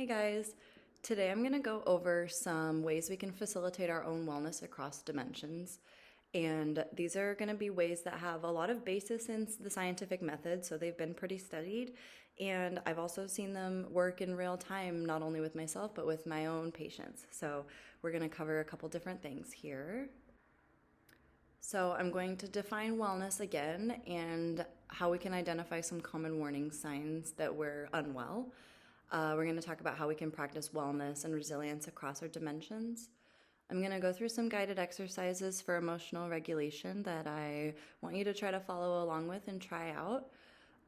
Hey guys, today I'm going to go over some ways we can facilitate our own wellness across dimensions. And these are going to be ways that have a lot of basis in the scientific method, so they've been pretty studied. And I've also seen them work in real time, not only with myself, but with my own patients. So we're going to cover a couple different things here. So I'm going to define wellness again and how we can identify some common warning signs that we're unwell. We're going to talk about how we can practice wellness and resilience across our dimensions. I'm going to go through some guided exercises for emotional regulation that I want you to try to follow along with and try out.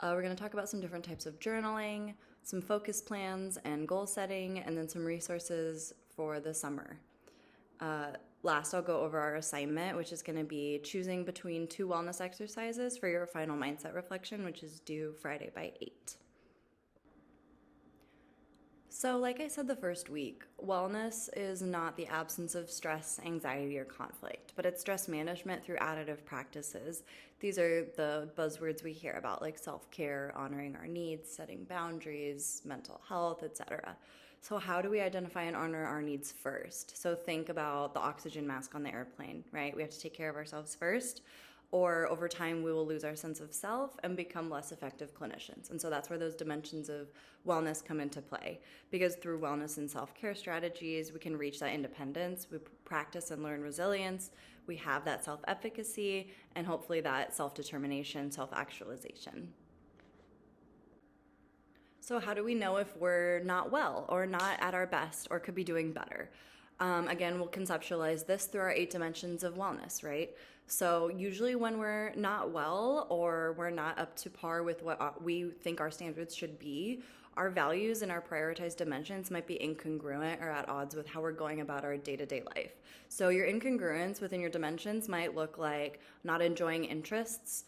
We're going to talk about some different types of journaling, some focus plans and goal setting, and then some resources for the summer. Last, I'll go over our assignment, which is going to be choosing between 2 wellness exercises for your final mindset reflection, which is due Friday by 8. So, like I said the first week, wellness is not the absence of stress, anxiety, or conflict, but it's stress management through additive practices. These are the buzzwords we hear about, like self-care, honoring our needs, setting boundaries, mental health, etc. So how do we identify and honor our needs first? So think about the oxygen mask on the airplane, right? We have to take care of ourselves first, or over time we will lose our sense of self and become less effective clinicians. And so that's where those dimensions of wellness come into play, because through wellness and self-care strategies, we can reach that independence, we practice and learn resilience, we have that self-efficacy, and hopefully that self-determination, self-actualization. So how do we know if we're not well or not at our best or could be doing better? Again, we'll conceptualize this through our 8 dimensions of wellness, right? So usually when we're not well or we're not up to par with what we think our standards should be, our values and our prioritized dimensions might be incongruent or at odds with how we're going about our day-to-day life. So your incongruence within your dimensions might look like not enjoying interests.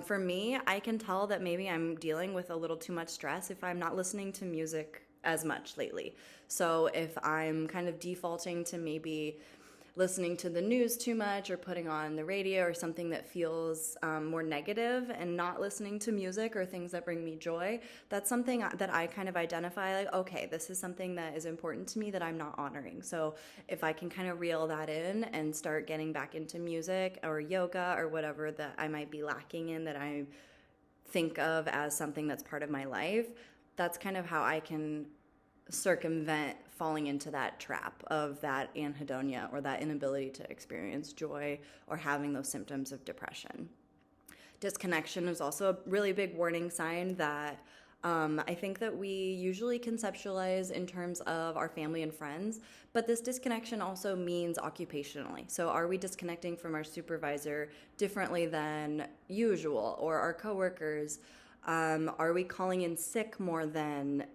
For me, I can tell that maybe I'm dealing with a little too much stress if I'm not listening to music as much lately. So if I'm kind of defaulting to maybe listening to the news too much or putting on the radio or something that feels more negative and not listening to music or things that bring me joy, that's something that I kind of identify like, okay, this is something that is important to me that I'm not honoring. So if I can kind of reel that in and start getting back into music or yoga or whatever that I might be lacking in that I think of as something that's part of my life, that's kind of how I can circumvent falling into that trap of that anhedonia or that inability to experience joy or having those symptoms of depression. Disconnection is also a really big warning sign that I think that we usually conceptualize in terms of our family and friends, but this disconnection also means occupationally. So are we disconnecting from our supervisor differently than usual, or our coworkers? Are we calling in sick more than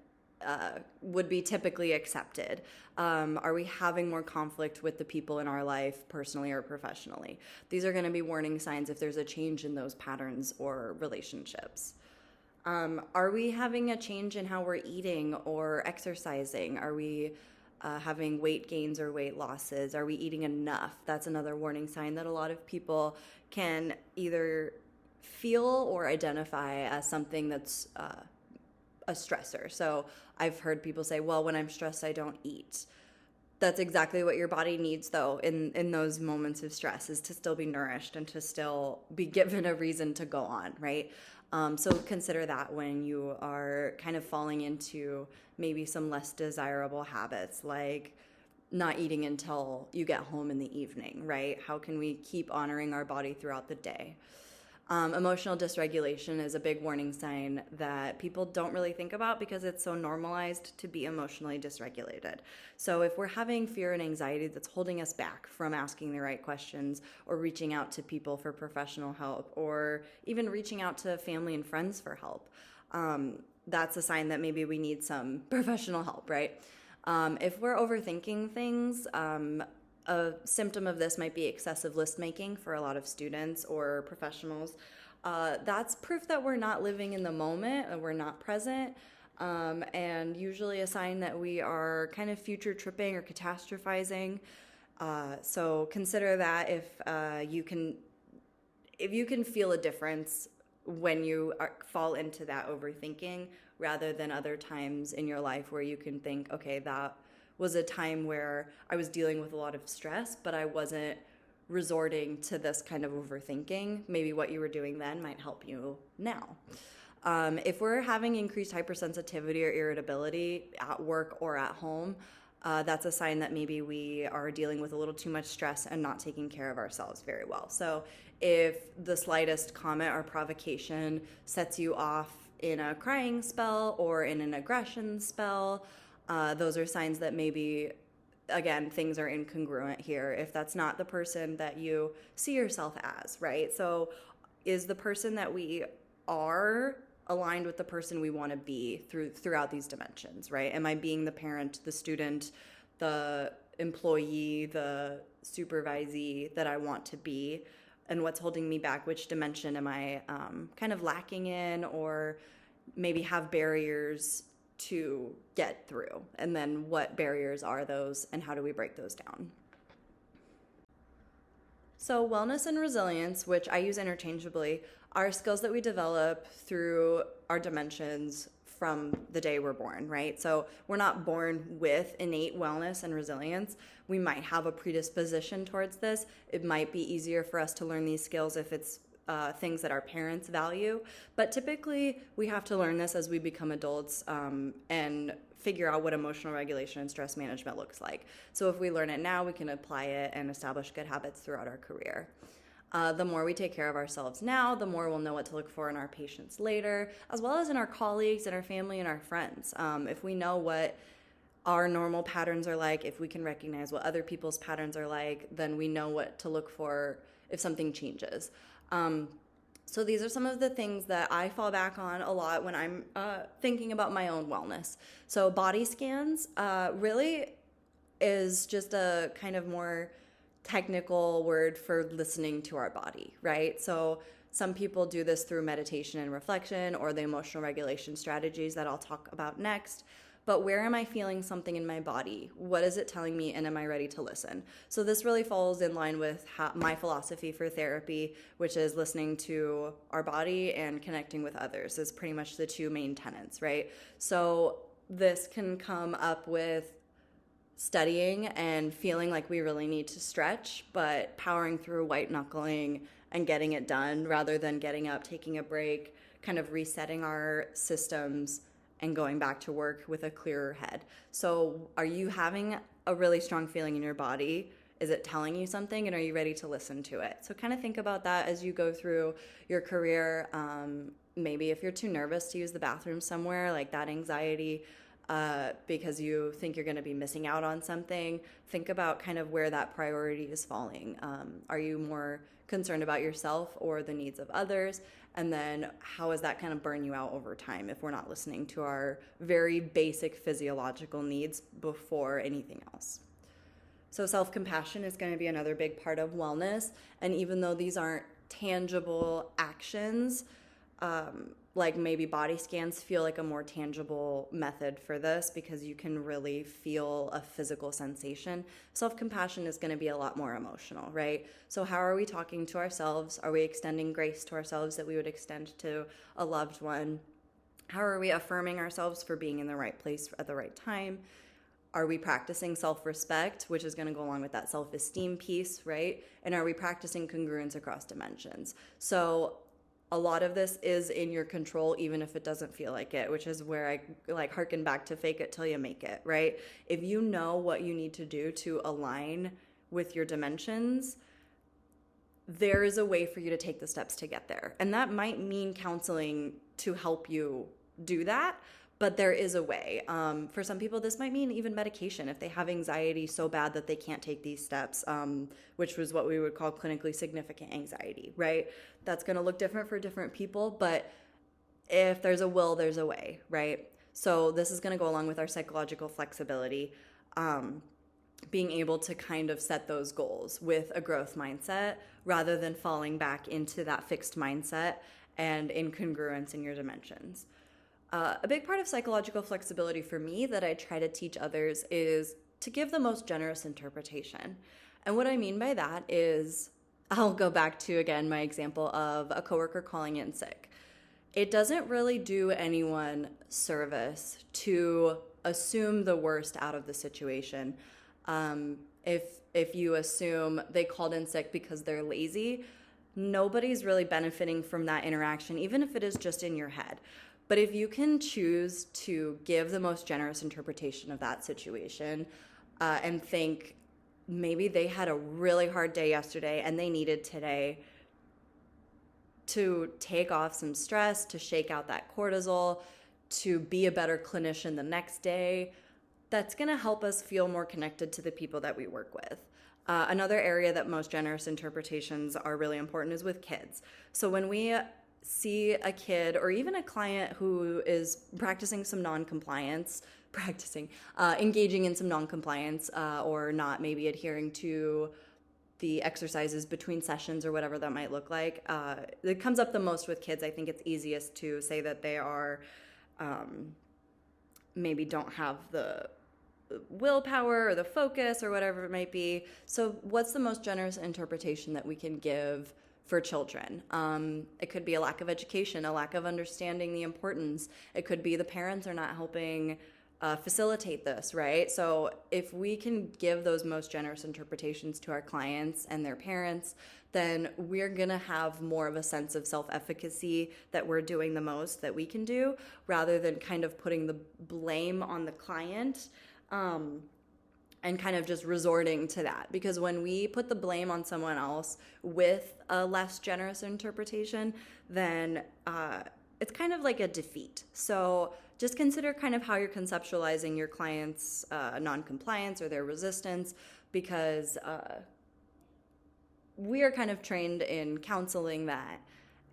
would be typically accepted? Are we having more conflict with the people in our life, personally or professionally? These are going to be warning signs if there's a change in those patterns or relationships. Are we having a change in how we're eating or exercising? Are we having weight gains or weight losses? Are we eating enough? That's another warning sign that a lot of people can either feel or identify as something that's a stressor. So I've heard people say, well, when I'm stressed, I don't eat. That's exactly what your body needs, though, in those moments of stress, is to still be nourished and to still be given a reason to go on, right? So consider that when you are kind of falling into maybe some less desirable habits, like not eating until you get home in the evening, right? How can we keep honoring our body throughout the day? Emotional dysregulation is a big warning sign that people don't really think about because it's so normalized to be emotionally dysregulated. So if we're having fear and anxiety that's holding us back from asking the right questions or reaching out to people for professional help or even reaching out to family and friends for help, that's a sign that maybe we need some professional help, right? If we're overthinking things, a symptom of this might be excessive list making for a lot of students or professionals. That's proof that we're not living in the moment and we're not present, and usually a sign that we are kind of future tripping or catastrophizing. So consider that if you can feel a difference when you fall into that overthinking, rather than other times in your life where you can think, okay, that was a time where I was dealing with a lot of stress, but I wasn't resorting to this kind of overthinking. Maybe what you were doing then might help you now. If we're having increased hypersensitivity or irritability at work or at home, that's a sign that maybe we are dealing with a little too much stress and not taking care of ourselves very well. So if the slightest comment or provocation sets you off in a crying spell or in an aggression spell, those are signs that maybe, again, things are incongruent here if that's not the person that you see yourself as, right? So is the person that we are aligned with the person we want to be throughout these dimensions, right? Am I being the parent, the student, the employee, the supervisee that I want to be? And what's holding me back? Which dimension am I kind of lacking in, or maybe have barriers to get through? And then what barriers are those, and how do we break those down? So wellness and resilience, which I use interchangeably, are skills that we develop through our dimensions from the day we're born, right? So we're not born with innate wellness and resilience. We might have a predisposition towards this. It might be easier for us to learn these skills if it's things that our parents value. But typically, we have to learn this as we become adults and figure out what emotional regulation and stress management looks like. So if we learn it now, we can apply it and establish good habits throughout our career. The more we take care of ourselves now, the more we'll know what to look for in our patients later, as well as in our colleagues and our family and our friends. If we know what our normal patterns are like, if we can recognize what other people's patterns are like, then we know what to look for if something changes. So these are some of the things that I fall back on a lot when I'm thinking about my own wellness. So body scans really is just a kind of more technical word for listening to our body, right? So some people do this through meditation and reflection or the emotional regulation strategies that I'll talk about next. But where am I feeling something in my body? What is it telling me, and am I ready to listen? So this really falls in line with my philosophy for therapy, which is listening to our body and connecting with others is pretty much the two main tenets, right? So this can come up with studying and feeling like we really need to stretch, but powering through white knuckling and getting it done rather than getting up, taking a break, kind of resetting our systems and going back to work with a clearer head. So are you having a really strong feeling in your body? Is it telling you something, and are you ready to listen to it? So kind of think about that as you go through your career. Maybe if you're too nervous to use the bathroom somewhere, like that anxiety, because you think you're going to be missing out on something, think about kind of where that priority is falling. Are you more concerned about yourself or the needs of others? And then how does that kind of burn you out over time if we're not listening to our very basic physiological needs before anything else? So self-compassion is going to be another big part of wellness. And even though these aren't tangible actions, like maybe body scans feel like a more tangible method for this because you can really feel a physical sensation. Self-compassion is going to be a lot more emotional, right? So how are we talking to ourselves? Are we extending grace to ourselves that we would extend to a loved one? How are we affirming ourselves for being in the right place at the right time? Are we practicing self-respect, which is going to go along with that self-esteem piece, right? And are we practicing congruence across dimensions? So a lot of this is in your control, even if it doesn't feel like it, which is where I harken back to fake it till you make it, right? If you know what you need to do to align with your dimensions, there is a way for you to take the steps to get there. And that might mean counseling to help you do that, but there is a way. For some people, this might mean even medication if they have anxiety so bad that they can't take these steps, which was what we would call clinically significant anxiety, right? That's going to look different for different people, but if there's a will, there's a way, right? So this is going to go along with our psychological flexibility, being able to kind of set those goals with a growth mindset rather than falling back into that fixed mindset and incongruence in your dimensions. A big part of psychological flexibility for me that I try to teach others is to give the most generous interpretation. And what I mean by that is, I'll go back to, again, my example of a coworker calling in sick. it doesn't really do anyone service to assume the worst out of the situation. If you assume they called in sick because they're lazy, nobody's really benefiting from that interaction, even if it is just in your head. But if you can choose to give the most generous interpretation of that situation, and think maybe they had a really hard day yesterday and they needed today to take off some stress, to shake out that cortisol, to be a better clinician the next day, that's going to help us feel more connected to the people that we work with. Another area that most generous interpretations are really important is with kids. So when we see a kid or even a client who is practicing some non-compliance, engaging in some non-compliance, or not maybe adhering to the exercises between sessions or whatever that might look like, it comes up the most with kids. I think it's easiest to say that they are maybe don't have the willpower or the focus or whatever it might be. So what's the most generous interpretation that we can give for children? It could be a lack of education, a lack of understanding the importance. It could be the parents are not helping facilitate this, right? So if we can give those most generous interpretations to our clients and their parents, then we're gonna have more of a sense of self-efficacy that we're doing the most that we can do, rather than kind of putting the blame on the client, and kind of just resorting to that. Because when we put the blame on someone else with a less generous interpretation, then it's kind of like a defeat. So just consider kind of how you're conceptualizing your clients' non-compliance or their resistance, because we are kind of trained in counseling that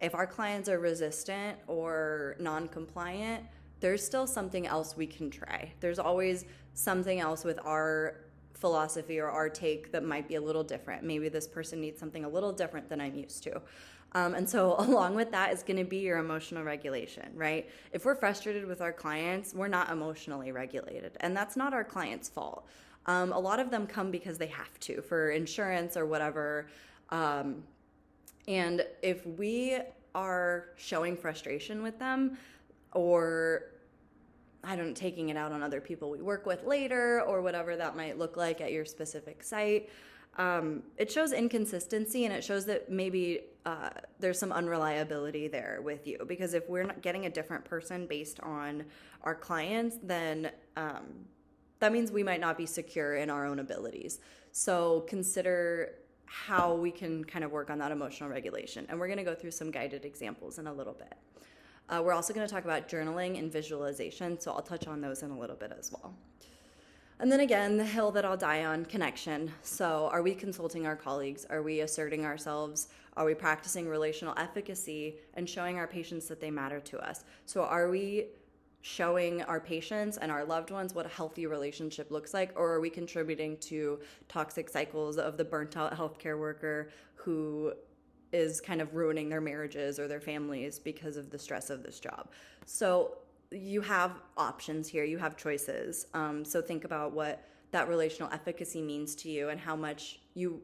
if our clients are resistant or non-compliant, there's still something else we can try. There's always something else with our philosophy or our take that might be a little different. Maybe this person needs something a little different than I'm used to. And so along with that is going to be your emotional regulation, right? If we're frustrated with our clients, we're not emotionally regulated, and that's not our client's fault. A lot of them come because they have to, for insurance or whatever. And if we are showing frustration with them, or taking it out on other people we work with later, or whatever that might look like at your specific site, it shows inconsistency, and it shows that maybe there's some unreliability there with you. Because if we're not getting a different person based on our clients, then that means we might not be secure in our own abilities. So consider how we can kind of work on that emotional regulation. And we're going to go through some guided examples in a little bit. We're also going to talk about journaling and visualization, so I'll touch on those in a little bit as well. And then again, the hill that I'll die on, connection. So are we consulting our colleagues? Are we asserting ourselves? Are we practicing relational efficacy and showing our patients that they matter to us? So are we showing our patients and our loved ones what a healthy relationship looks like, or are we contributing to toxic cycles of the burnt out healthcare worker who is kind of ruining their marriages or their families because of the stress of this job? So you have options here, you have choices. So think about what that relational efficacy means to you and how much you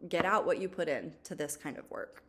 get out what you put in to this kind of work.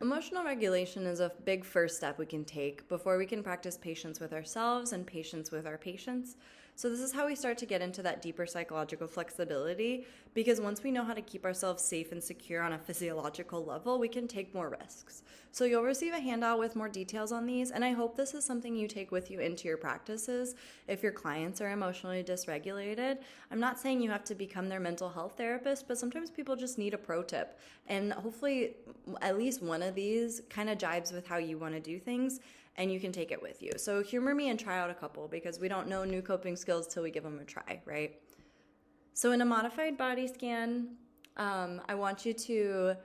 Emotional regulation is a big first step we can take before we can practice patience with ourselves and patience with our patients. So this is how we start to get into that deeper psychological flexibility, because once we know how to keep ourselves safe and secure on a physiological level, we can take more risks. So you'll receive a handout with more details on these, and I hope this is something you take with you into your practices if your clients are emotionally dysregulated. I'm not saying you have to become their mental health therapist, but sometimes people just need a pro tip, and hopefully at least one of these kind of jives with how you want to do things, and you can take it with you. So humor me and try out a couple, because we don't know new coping skills till we give them a try, right? So in a modified body scan, I want you to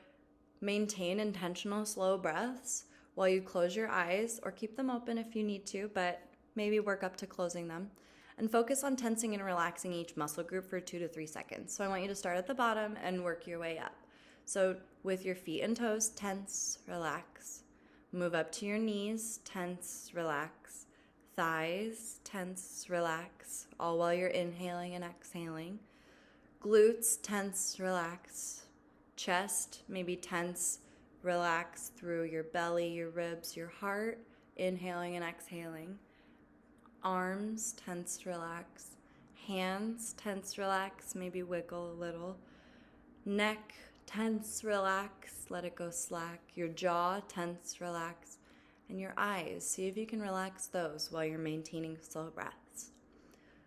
maintain intentional slow breaths while you close your eyes, or keep them open if you need to, but maybe work up to closing them. And focus on tensing and relaxing each muscle group for 2 to 3 seconds. So I want you to start at the bottom and work your way up. So with your feet and toes, tense, relax. Move up to your knees, tense, relax. Thighs, tense, relax, all while you're inhaling and exhaling. Glutes, tense, relax. Chest, maybe tense Relax through your belly, your ribs, your heart, inhaling and exhaling. Arms, tense, relax. Hands, tense, relax, maybe wiggle a little. Neck, tense, relax, let it go slack. Your jaw, tense, relax. And your eyes, see if you can relax those while you're maintaining slow breaths.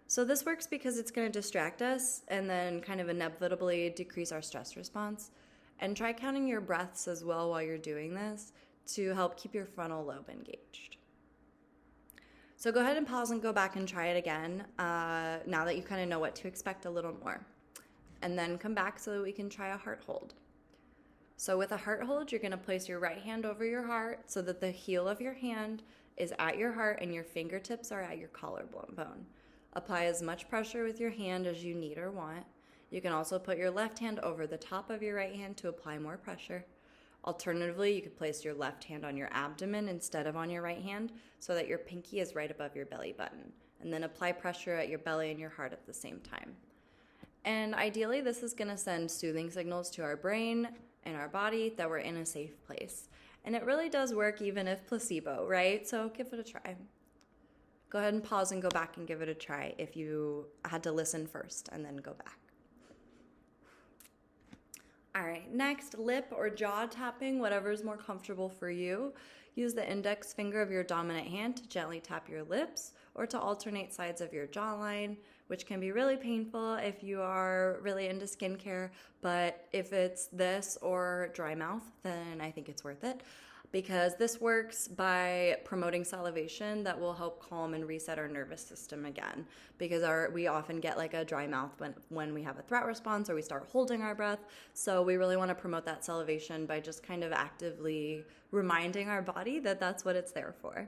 So this works because it's going to distract us and then kind of inevitably decrease our stress response. And try counting your breaths as well while you're doing this to help keep your frontal lobe engaged. So go ahead and pause and go back and try it again now that you kind of know what to expect a little more. And then come back so that we can try a heart hold. So with a heart hold, you're going to place your right hand over your heart so that the heel of your hand is at your heart and your fingertips are at your collarbone. Apply as much pressure with your hand as you need or want. You can also put your left hand over the top of your right hand to apply more pressure. Alternatively, you could place your left hand on your abdomen instead of on your right hand so that your pinky is right above your belly button. And then apply pressure at your belly and your heart at the same time. And ideally, this is going to send soothing signals to our brain and our body that we're in a safe place. And it really does work even if placebo, right? So give it a try. Go ahead and pause and go back and give it a try if you had to listen first and then go back. All right, next, lip or jaw tapping, whatever is more comfortable for you. Use the index finger of your dominant hand to gently tap your lips or to alternate sides of your jawline, which can be really painful if you are really into skincare. But if it's this or dry mouth, then I think it's worth it, because this works by promoting salivation that will help calm and reset our nervous system again, because we often get like a dry mouth when we have a threat response or we start holding our breath. So we really want to promote that salivation by just kind of actively reminding our body that that's what it's there for.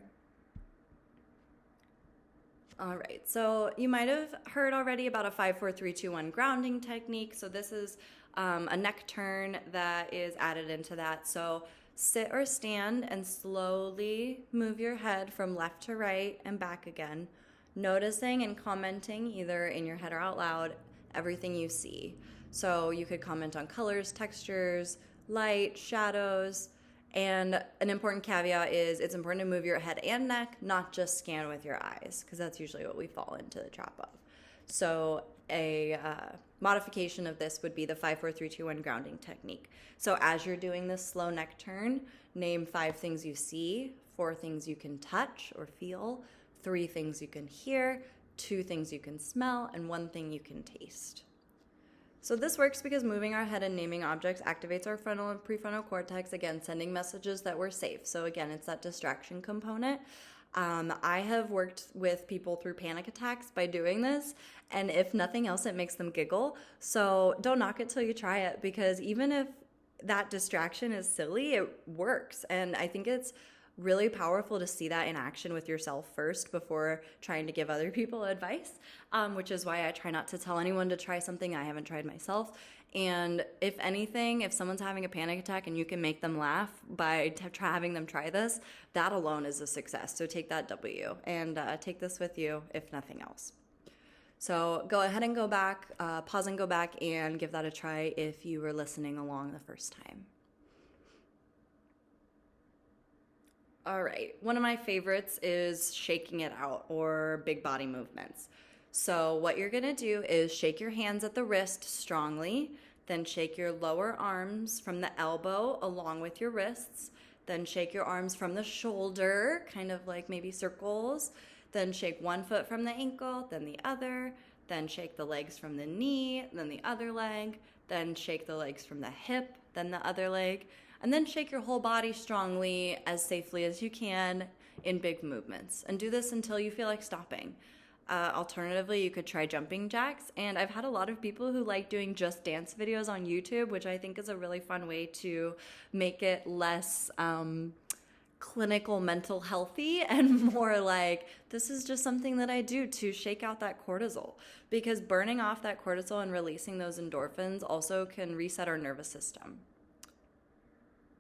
All right, so you might have heard already about a 5-4-3-2-1 grounding technique. So this is a neck turn that is added into that. So sit or stand and slowly move your head from left to right and back again, noticing and commenting either in your head or out loud everything you see. So you could comment on colors, textures, light, shadows. And an important caveat is it's important to move your head and neck, not just scan with your eyes, because that's usually what we fall into the trap of. So a modification of this would be the 5-4-3-2-1 grounding technique. So as you're doing this slow neck turn, name 5 things you see, 4 things you can touch or feel, 3 things you can hear, 2 things you can smell, and 1 thing you can taste. So this works because moving our head and naming objects activates our frontal and prefrontal cortex, again, sending messages that we're safe. So again, it's that distraction component. I have worked with people through panic attacks by doing this, and if nothing else, it makes them giggle. So don't knock it till you try it, because even if that distraction is silly, it works. And I think it's really powerful to see that in action with yourself first before trying to give other people advice, which is why I try not to tell anyone to try something I haven't tried myself. And if anything, if someone's having a panic attack and you can make them laugh by having them try this, that alone is a success. So take that W and take this with you if nothing else. So go ahead and go back, pause and go back and give that a try if you were listening along the first time. All right, one of my favorites is shaking it out, or big body movements. So what you're gonna do is shake your hands at the wrist strongly, then shake your lower arms from the elbow along with your wrists, then shake your arms from the shoulder, kind of like maybe circles, then shake one foot from the ankle, then the other, then shake the legs from the knee, then the other leg, then shake the legs from the hip, then the other leg, and then shake your whole body strongly as safely as you can in big movements. And do this until you feel like stopping. Alternatively, you could try jumping jacks. And I've had a lot of people who like doing just dance videos on YouTube, which I think is a really fun way to make it less clinical mental healthy and more like, this is just something that I do to shake out that cortisol. Because burning off that cortisol and releasing those endorphins also can reset our nervous system.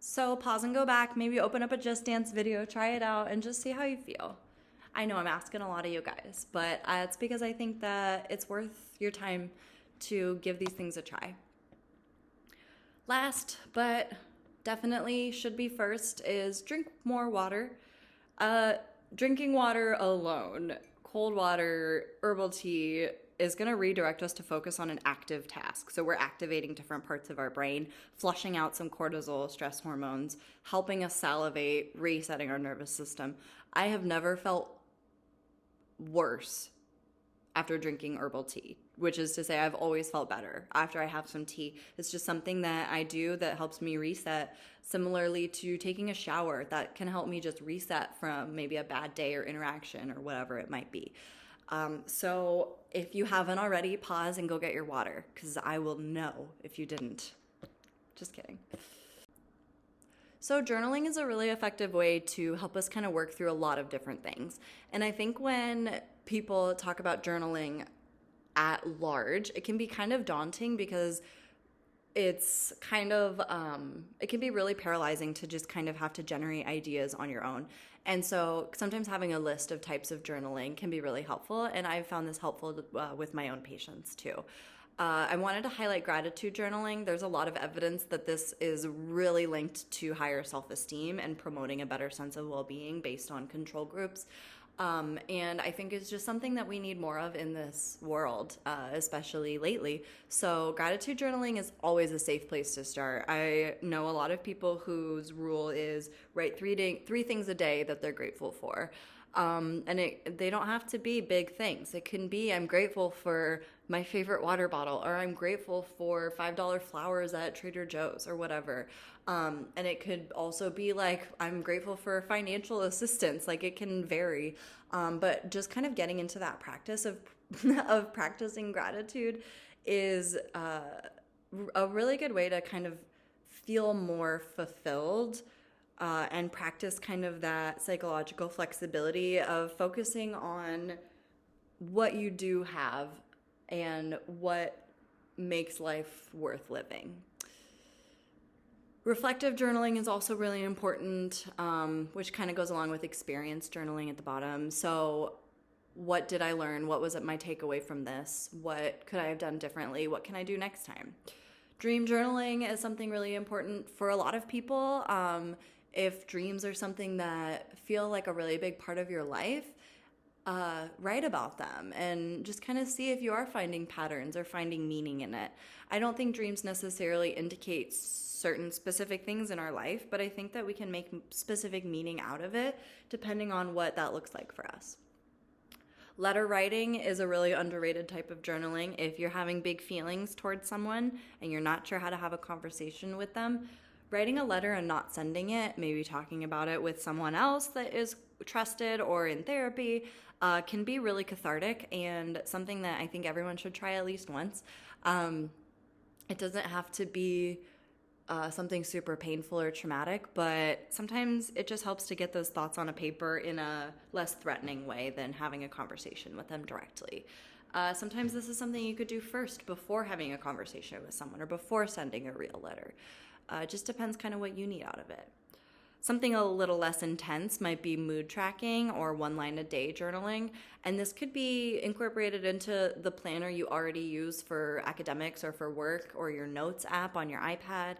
So pause and go back, maybe open up a Just Dance video, try it out, and just see how you feel. I know I'm asking a lot of you guys, but it's because I think that it's worth your time to give these things a try. Last but definitely should be first is drink more water. Drinking water alone, cold water, herbal tea is going to redirect us to focus on an active task. So we're activating different parts of our brain, flushing out some cortisol, stress hormones, helping us salivate, resetting our nervous system. I have never felt worse after drinking herbal tea, which is to say I've always felt better after I have some tea. It's just something that I do that helps me reset, similarly to taking a shower that can help me just reset from maybe a bad day or interaction or whatever it might be. So if you haven't already, pause and go get your water, because I will know if you didn't. Just kidding. So journaling is a really effective way to help us kind of work through a lot of different things. And I think when people talk about journaling at large, it can be kind of daunting because it's kind of, it can be really paralyzing to just kind of have to generate ideas on your own. And so sometimes having a list of types of journaling can be really helpful. And I've found this helpful with my own patients too. I wanted to highlight gratitude journaling. There's a lot of evidence that this is really linked to higher self-esteem and promoting a better sense of well-being based on control groups. And I think it's just something that we need more of in this world, especially lately. So gratitude journaling is always a safe place to start. I know a lot of people whose rule is write three things a day that they're grateful for. And they don't have to be big things. It can be, I'm grateful for my favorite water bottle, or I'm grateful for $5 flowers at Trader Joe's, or whatever. And it could also be like, I'm grateful for financial assistance. Like, it can vary. But just kind of getting into that practice of of practicing gratitude is a really good way to kind of feel more fulfilled. And practice kind of that psychological flexibility of focusing on what you do have and what makes life worth living. Reflective journaling is also really important, which kind of goes along with experience journaling at the bottom. So what did I learn? What was my takeaway from this? What could I have done differently? What can I do next time? Dream journaling is something really important for a lot of people. If dreams are something that feel like a really big part of your life, write about them and just kind of see if you are finding patterns or finding meaning in it. I don't think dreams necessarily indicate certain specific things in our life, but I think that we can make specific meaning out of it depending on what that looks like for us. Letter writing is a really underrated type of journaling. If you're having big feelings towards someone and you're not sure how to have a conversation with them, writing a letter and not sending it, maybe talking about it with someone else that is trusted or in therapy, can be really cathartic and something that I think everyone should try at least once. It doesn't have to be something super painful or traumatic, but sometimes it just helps to get those thoughts on a paper in a less threatening way than having a conversation with them directly. Sometimes this is something you could do first before having a conversation with someone or before sending a real letter. It just depends kind of what you need out of it. Something a little less intense might be mood tracking or 1 line a day journaling. And this could be incorporated into the planner you already use for academics or for work, or your notes app on your iPad.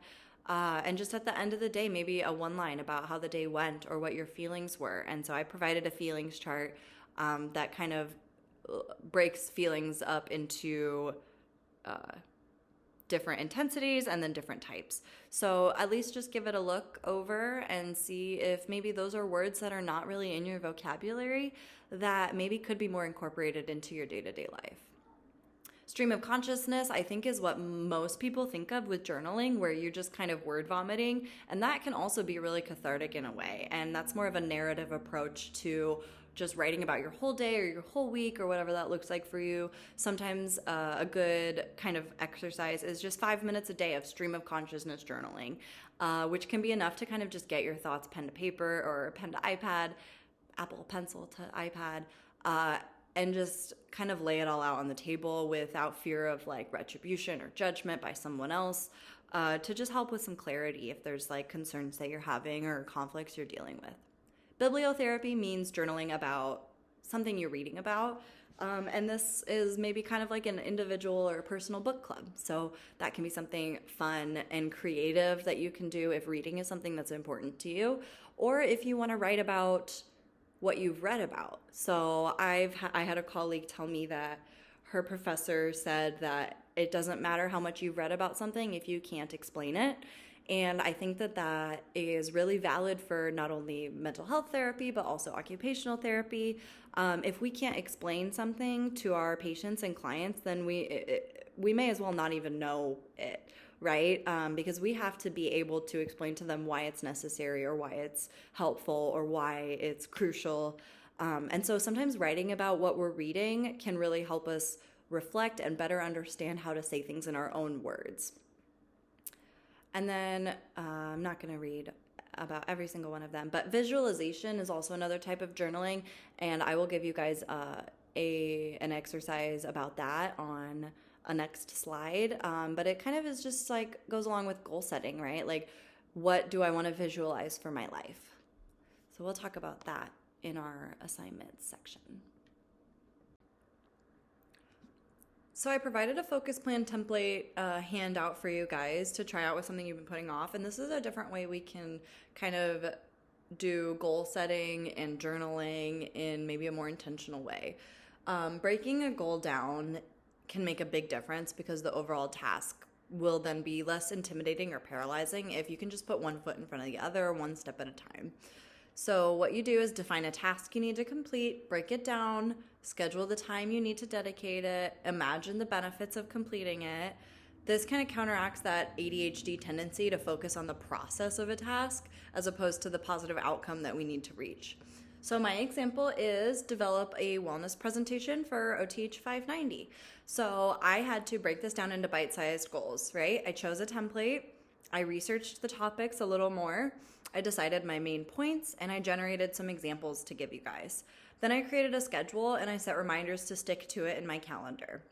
And just at the end of the day, maybe a 1 line about how the day went or what your feelings were. And so I provided a feelings chart that kind of breaks feelings up into different intensities and then different types. So at least just give it a look over and see if maybe those are words that are not really in your vocabulary that maybe could be more incorporated into your day-to-day life. Stream of consciousness, I think, is what most people think of with journaling, where you're just kind of word vomiting, and that can also be really cathartic in a way. And that's more of a narrative approach to just writing about your whole day or your whole week or whatever that looks like for you. Sometimes a good kind of exercise is just 5 minutes a day of stream of consciousness journaling, which can be enough to kind of just get your thoughts pen to paper or pen to iPad, Apple Pencil to iPad, and just kind of lay it all out on the table without fear of like retribution or judgment by someone else, to just help with some clarity if there's like concerns that you're having or conflicts you're dealing with. Bibliotherapy means journaling about something you're reading about. And this is maybe kind of like an individual or personal book club. So that can be something fun and creative that you can do if reading is something that's important to you, or if you want to write about what you've read about. So I had a colleague tell me that her professor said that it doesn't matter how much you've read about something if you can't explain it. And I think that that is really valid for not only mental health therapy, but also occupational therapy. If we can't explain something to our patients and clients, then we may as well not even know it, right? Because we have to be able to explain to them why it's necessary or why it's helpful or why it's crucial. And so sometimes writing about what we're reading can really help us reflect and better understand how to say things in our own words. And then I'm not going to read about every single one of them, but visualization is also another type of journaling, and I will give you guys an exercise about that on a next slide. But it kind of is just like goes along with goal setting, right? Like, what do I want to visualize for my life? So we'll talk about that in our assignments section. So I provided a focus plan template handout for you guys to try out with something you've been putting off. And this is a different way we can kind of do goal setting and journaling in maybe a more intentional way. Breaking a goal down can make a big difference because the overall task will then be less intimidating or paralyzing if you can just put one foot in front of the other, one step at a time. So what you do is define a task you need to complete, break it down, schedule the time you need to dedicate it, imagine the benefits of completing it. This kind of counteracts that ADHD tendency to focus on the process of a task as opposed to the positive outcome that we need to reach. So my example is develop a wellness presentation for OTH 590. So I had to break this down into bite-sized goals, right? I chose a template. I researched the topics a little more. I decided my main points, and I generated some examples to give you guys. Then I created a schedule, and I set reminders to stick to it in my calendar.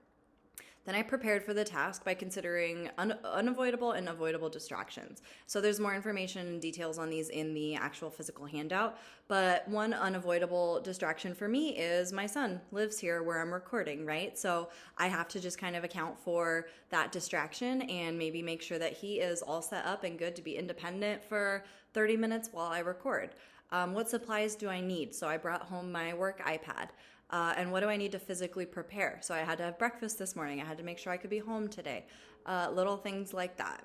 Then I prepared for the task by considering unavoidable and avoidable distractions. So there's more information and details on these in the actual physical handout, but one unavoidable distraction for me is my son lives here where I'm recording, right? So I have to just kind of account for that distraction and maybe make sure that he is all set up and good to be independent for 30 minutes while I record. What supplies do I need? So I brought home my work iPad. And what do I need to physically prepare? So I had to have breakfast this morning. I had to make sure I could be home today. Little things like that.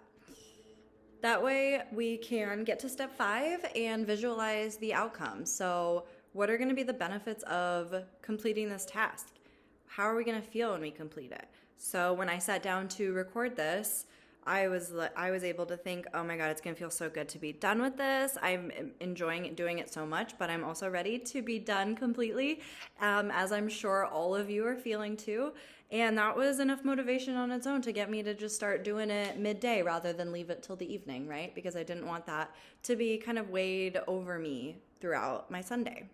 That way we can get to step 5 and visualize the outcome. So what are going to be the benefits of completing this task? How are we going to feel when we complete it? So when I sat down to record this, I was able to think, oh my God, it's going to feel so good to be done with this. I'm enjoying doing it so much, but I'm also ready to be done completely, as I'm sure all of you are feeling too. And that was enough motivation on its own to get me to just start doing it midday rather than leave it till the evening, right? Because I didn't want that to be kind of weighed over me throughout my Sunday.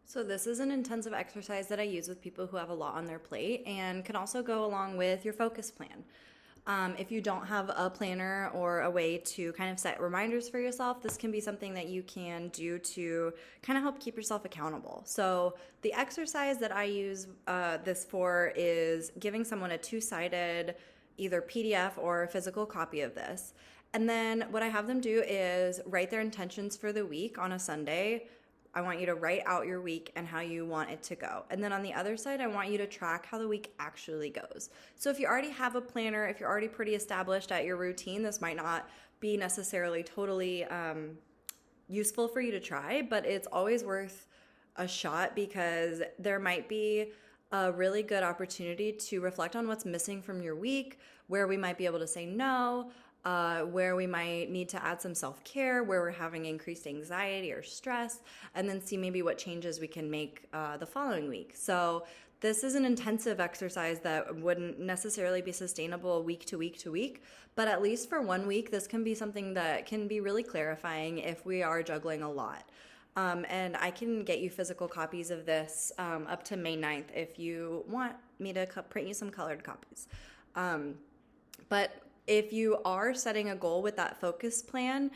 So this is an intensive exercise that I use with people who have a lot on their plate and can also go along with your focus plan. If you don't have a planner or a way to kind of set reminders for yourself, this can be something that you can do to kind of help keep yourself accountable. So the exercise that I use this for is giving someone a 2-sided either PDF or physical copy of this. And then what I have them do is write their intentions for the week on a Sunday. I want you to write out your week and how you want it to go. And then on the other side, I want you to track how the week actually goes. So if you already have a planner, if you're already pretty established at your routine, this might not be necessarily totally useful for you to try, but it's always worth a shot because there might be a really good opportunity to reflect on what's missing from your week, where we might be able to say no, where we might need to add some self-care, where we're having increased anxiety or stress, and then see maybe what changes we can make the following week. So this is an intensive exercise that wouldn't necessarily be sustainable week to week to week, but at least for 1 week, this can be something that can be really clarifying if we are juggling a lot. And I can get you physical copies of this up to May 9th if you want me to print you some colored copies. But if you are setting a goal with that focus plan,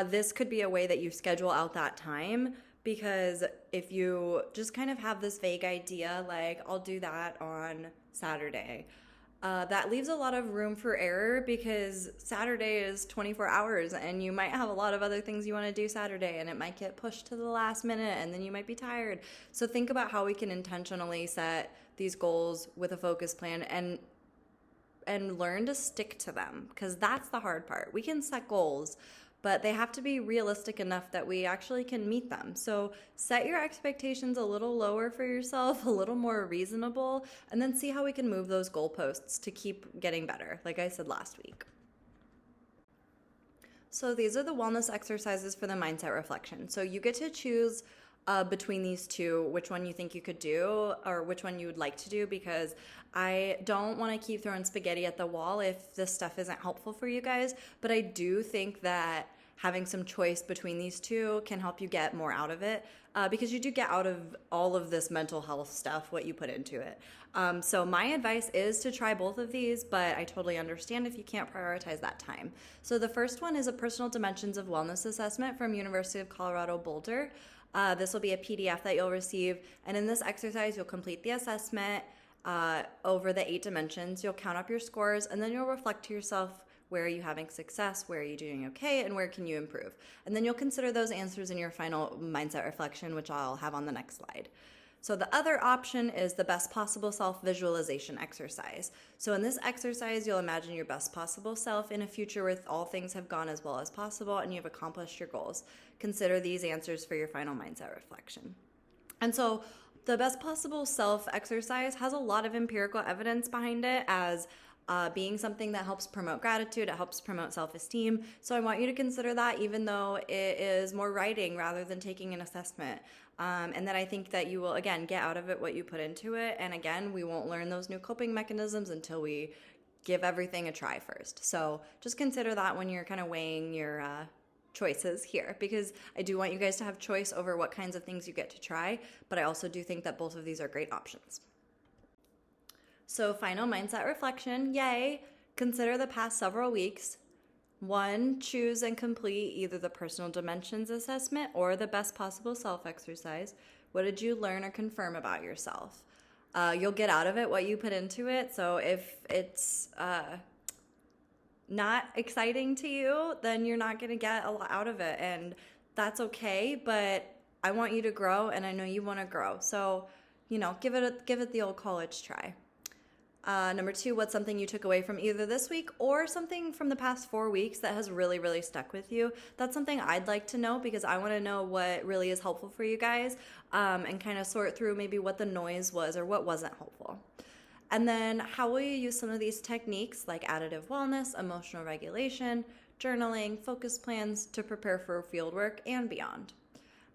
this could be a way that you schedule out that time because if you just kind of have this vague idea, like I'll do that on Saturday, that leaves a lot of room for error because Saturday is 24 hours and you might have a lot of other things you want to do Saturday and it might get pushed to the last minute and then you might be tired. So think about how we can intentionally set these goals with a focus plan and learn to stick to them, because that's the hard part. We can set goals, but they have to be realistic enough that we actually can meet them. So set your expectations a little lower for yourself, a little more reasonable, and then see how we can move those goalposts to keep getting better, like I said last week. So these are the wellness exercises for the mindset reflection. So you get to choose between these two, which one you think you could do or which one you would like to do, because I don't want to keep throwing spaghetti at the wall if this stuff isn't helpful for you guys. But I do think that having some choice between these two can help you get more out of it, because you do get out of all of this mental health stuff what you put into it. So my advice is to try both of these, but I totally understand if you can't prioritize that time. So the first one is a personal dimensions of wellness assessment from University of Colorado Boulder. This will be a PDF that you'll receive, and in this exercise you'll complete the assessment over the 8 dimensions. You'll count up your scores, and then you'll reflect to yourself, where are you having success, where are you doing okay, and where can you improve? And then you'll consider those answers in your final mindset reflection, which I'll have on the next slide. So the other option is the best possible self visualization exercise. So in this exercise, you'll imagine your best possible self in a future where all things have gone as well as possible and you've accomplished your goals. Consider these answers for your final mindset reflection. And so the best possible self exercise has a lot of empirical evidence behind it as being something that helps promote gratitude, it helps promote self-esteem. So I want you to consider that, even though it is more writing rather than taking an assessment. And then I think that you will, again, get out of it what you put into it. And again, we won't learn those new coping mechanisms until we give everything a try first. So just consider that when you're kind of weighing your choices here, because I do want you guys to have choice over what kinds of things you get to try. But I also do think that both of these are great options. So final mindset reflection, yay. Consider the past several weeks. 1, choose and complete either the personal dimensions assessment or the best possible self exercise. What did you learn or confirm about yourself? You'll get out of it what you put into it. So if it's not exciting to you, then you're not going to get a lot out of it. And that's okay, but I want you to grow, and I know you want to grow. So, give it the old college try. Number 2, what's something you took away from either this week or something from the past 4 weeks that has really, really stuck with you? That's something I'd like to know, because I want to know what really is helpful for you guys, and kind of sort through maybe what the noise was or what wasn't helpful. And then how will you use some of these techniques like additive wellness, emotional regulation, journaling, focus plans to prepare for fieldwork and beyond?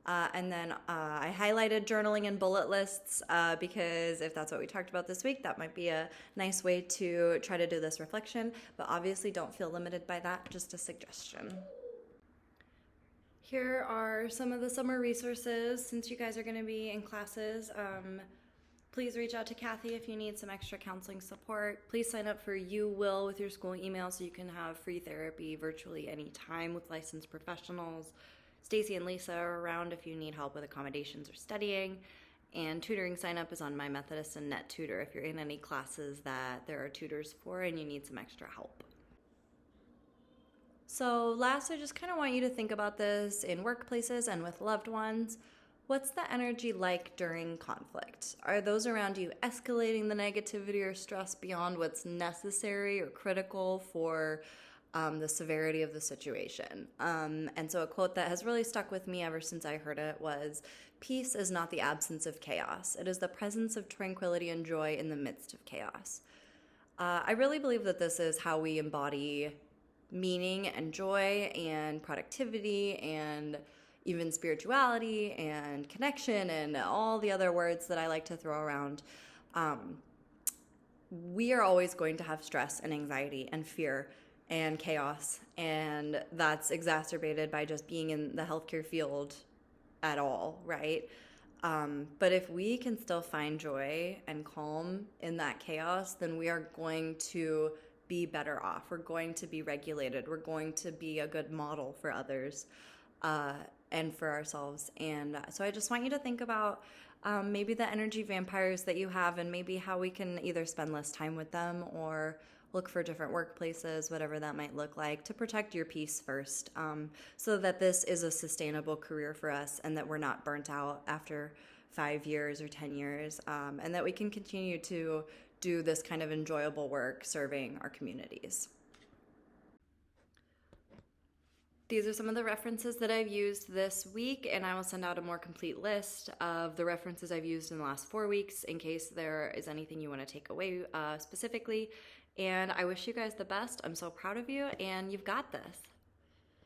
And then I highlighted journaling and bullet lists because if that's what we talked about this week, that might be a nice way to try to do this reflection. But obviously don't feel limited by that, just a suggestion. Here are some of the summer resources since you guys are going to be in classes. Please reach out to Kathy if you need some extra counseling support. Please sign up for You Will with your school email so you can have free therapy virtually anytime with licensed professionals. Stacy and Lisa are around if you need help with accommodations or studying. And tutoring sign up is on My Methodist and Net Tutor if you're in any classes that there are tutors for and you need some extra help. So last, I just kind of want you to think about this in workplaces and with loved ones. What's the energy like during conflict? Are those around you escalating the negativity or stress beyond what's necessary or critical for the severity of the situation? And so a quote that has really stuck with me ever since I heard it was, "Peace is not the absence of chaos. It is the presence of tranquility and joy in the midst of chaos." I really believe that this is how we embody meaning and joy and productivity and even spirituality and connection and all the other words that I like to throw around. We are always going to have stress and anxiety and fear and chaos, and that's exacerbated by just being in the healthcare field at all, right? But if we can still find joy and calm in that chaos, then we are going to be better off. We're going to be regulated. We're going to be a good model for others. and for ourselves. And so I just want you to think about maybe the energy vampires that you have, and maybe how we can either spend less time with them or look for different workplaces, whatever that might look like, to protect your peace first, so that this is a sustainable career for us and that we're not burnt out after 5 years or 10 years, and that we can continue to do this kind of enjoyable work serving our communities. These are some of the references that I've used this week, and I will send out a more complete list of the references I've used in the last 4 weeks in case there is anything you want to take away specifically. And I wish you guys the best. I'm so proud of you, and you've got this.